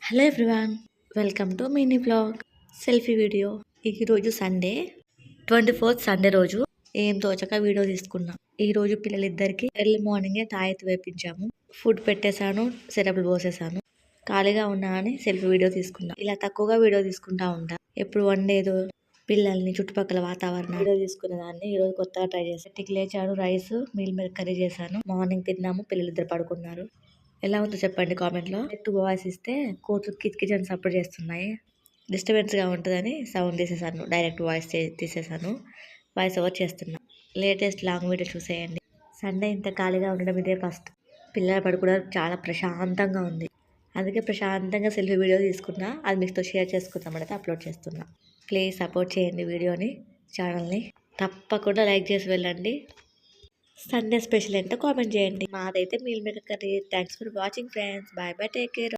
Hello everyone, welcome to mini blog selfie video. ఈరోజు Sunday 24th Sunday రోజు ఏం తోచక వీడియో తీసుకున్నా. ఈరోజు పిల్లలిద్దరికి ఎర్లీ మార్నింగే తాయెత్తు వేపించాము. ఫుడ్ పెట్టేశాను, సిరప్లు పోసేసాను. ఖాళీగా ఉన్నా అని సెల్ఫీ వీడియో తీసుకున్నా. ఇలా తక్కువగా వీడియో తీసుకుంటా ఉంటా. ఎప్పుడు వండేదో పిల్లల్ని చుట్టుపక్కల వాతావరణం వీడియో తీసుకునేదాన్ని. ఈరోజు కొత్తగా ట్రై చేశాను. టిక్ లేచాను, రైస్ మీల్ మేకర్ కర్రీ చేశాను. మార్నింగ్ తిన్నాము, పిల్లలిద్దరు పడుకున్నారు. ఎలా ఉందో చెప్పండి కామెంట్లో. డైరెక్ట్ వాయిస్ ఇస్తే కోతులు కిచకిచని సపోర్ట్ చేస్తున్నాయి, డిస్టర్బెన్స్గా ఉంటుందని సౌండ్ తీసేసాను. డైరెక్ట్ వాయిస్ తీసేసాను, వాయిస్ ఓవర్ చేస్తున్నా. లేటెస్ట్ లాంగ్ వీడియో చూసేయండి. సండే ఇంత ఖాళీగా ఉండడం ఇదే ఫస్ట్. పిల్లలు పడుకోవడం చాలా ప్రశాంతంగా ఉంది. అందుకే ప్రశాంతంగా సెల్ఫీ వీడియో తీసుకున్నా. అది మీతో షేర్ చేసుకుందామని అప్లోడ్ చేస్తున్నా. ప్లీజ్ సపోర్ట్ చేయండి వీడియోని, ఛానల్ని. తప్పకుండా లైక్ చేసి వెళ్ళండి. సండే స్పెషల్ ఏంటో కామెంట్ చేయండి. మాదైతే meal maker curry. Thanks for watching friends. Bye bye, take care.